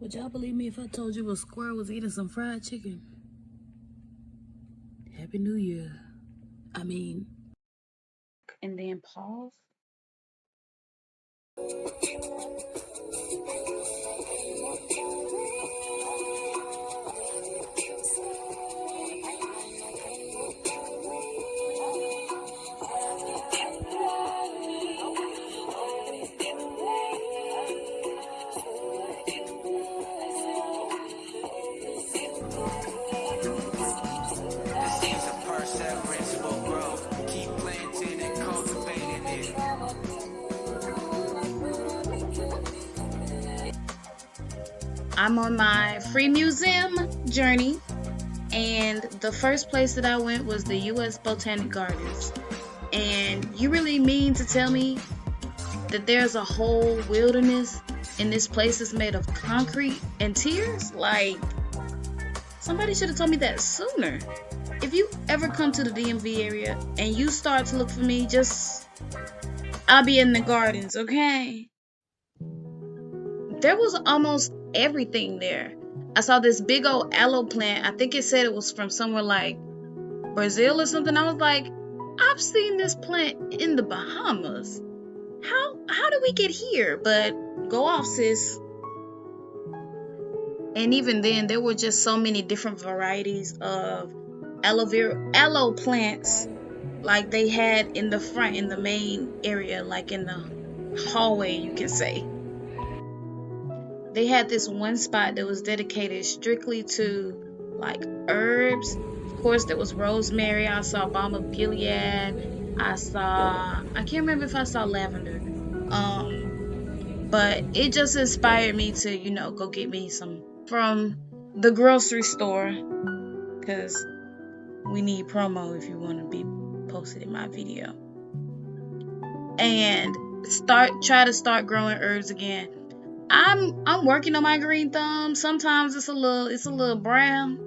Would y'all believe me if I told you a squirrel was eating some fried chicken? Happy New Year. I mean... And then pause. I'm on my free museum journey, and the first place that I went was the U.S. Botanic Gardens. And you really mean to tell me that there's a whole wilderness and this place is made of concrete and tears? Like, somebody should have told me that sooner. If you ever come to the DMV area and you start to look for me, I'll be in the gardens, okay? There was almost everything there. I saw this big old aloe plant. I think it said it was from somewhere like Brazil or something. I was like, I've seen this plant in the Bahamas. How did we get here? But go off, sis. And even then, there were just so many different varieties of aloe plants, like they had in the front, in the main area, like in the hallway, you can say. They had this one spot that was dedicated strictly to like herbs. Of course, there was rosemary. I saw balm of Gilead. I can't remember if I saw lavender. But it just inspired me to, go get me some from the grocery store, because we need promo if you want to be posted in my video. And try to start growing herbs again. I'm working on my green thumb. Sometimes it's a little brown,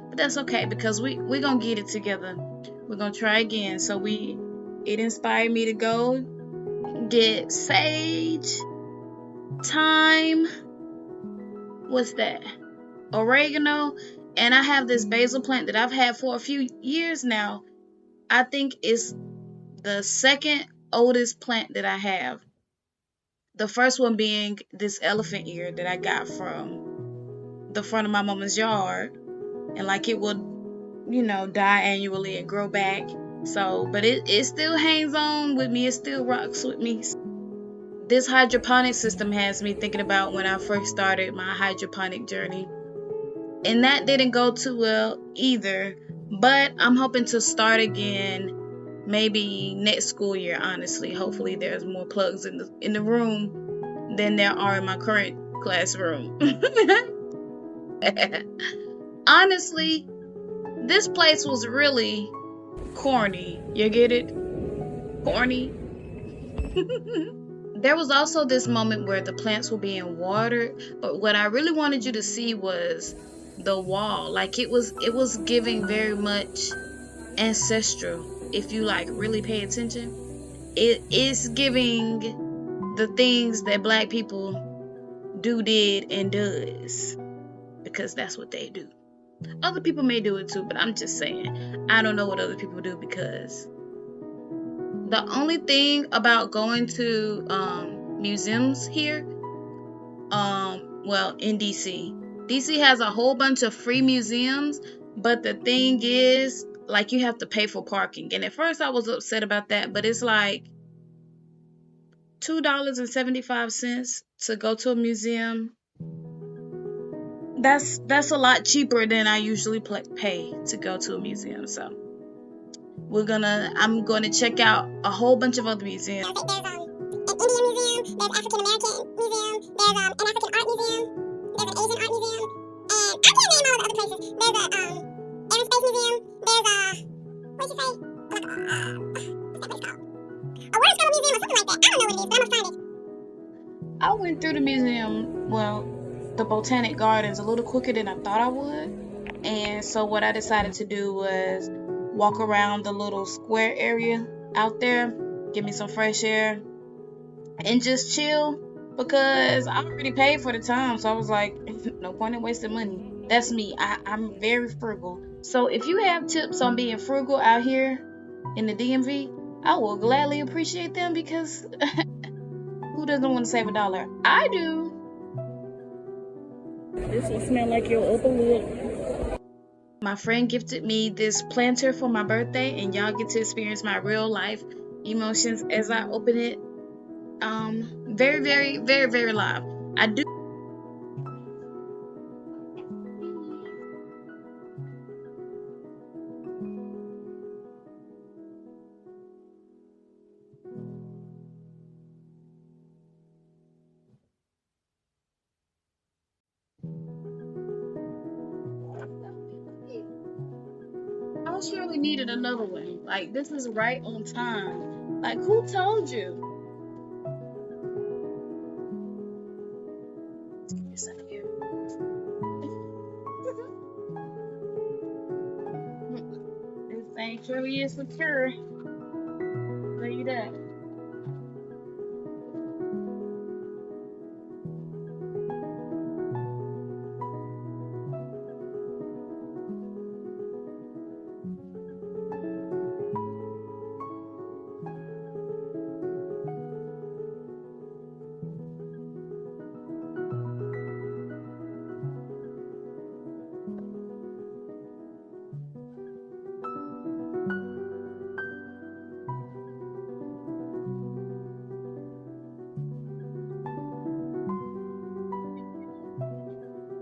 but that's okay because we're gonna get it together. We're gonna try again. So it inspired me to go get sage, thyme, what's that? Oregano, and I have this basil plant that I've had for a few years now. I think it's the second oldest plant that I have. The first one being this elephant ear that I got from the front of my mama's yard. And like it would, die annually and grow back. So, but it still hangs on with me. It still rocks with me. This hydroponic system has me thinking about when I first started my hydroponic journey. And that didn't go too well either. But I'm hoping to start again maybe next school year, honestly. Hopefully there's more plugs in the room than there are in my current classroom. Honestly, this place was really corny. You get it? Corny. There was also this moment where the plants were being watered, but what I really wanted you to see was the wall. Like it was giving very much ancestral. If you really pay attention, it is giving the things that Black people did and does, because that's what they do. Other people may do it too, but I'm just saying, I don't know what other people do, because the only thing about going to museums here, in DC has a whole bunch of free museums, but the thing is, you have to pay for parking. And at first I was upset about that, but it's like $2.75 to go to a museum. That's a lot cheaper than I usually pay to go to a museum. So I'm gonna check out a whole bunch of other museums. There's an Indian museum, there's African American museum, there's an African art museum, there's an Asian art museum, and I can't name all the other places. There's a aerospace museum, there's what'd you say? What's that place called? A water scroll museum or something like that. I don't know what it is, but I'm gonna find it. I went through the museum, the Botanic Gardens, a little quicker than I thought I would. And so what I decided to do was walk around the little square area out there, get me some fresh air, and just chill. because I already paid for the time. So I was like, no point in wasting money. That's me. I'm very frugal. So if you have tips on being frugal out here in the DMV, I will gladly appreciate them because who doesn't want to save $1? I do. This will smell like your open wood. My friend gifted me this planter for my birthday, and y'all get to experience my real life emotions as I open it. Very, very, very, very live. I do. I surely needed another one. Like, this is right on time. Like, who told you? Let's get this out of here. This thing surely is secure. I'll tell you that.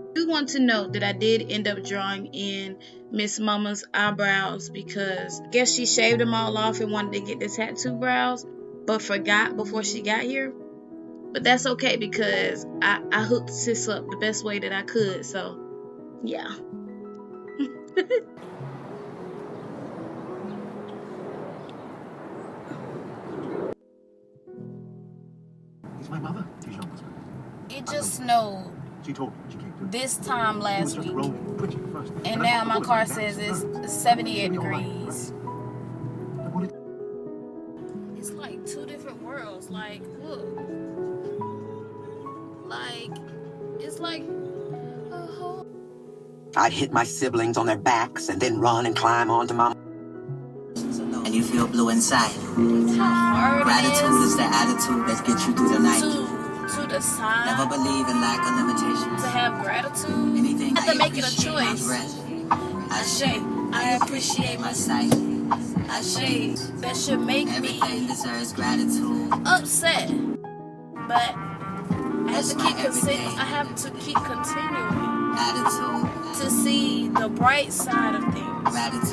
I do want to note that I did end up drawing in Miss Mama's eyebrows because I guess she shaved them all off and wanted to get the tattoo brows, but forgot before she got here. But that's okay because I hooked sis up the best way that I could. So, yeah. Is my mother? It just snowed She told me she can't do it. this time last week, First. and now my car says it's 78 degrees. It's like two different worlds. Like, look. Like, it's like a whole... I'd hit my siblings on their backs and then run and climb onto my... And you feel blue inside. How hard Gratitude is the attitude that gets you through the night. to decide Never believe in lack of limitations. to have gratitude. Anything I have to I make it a appreciate my choice. breath. I appreciate my sight. that should make Everything deserves gratitude. upset. But I have to keep continuing Attitude. to see the bright side of things. Gratitude.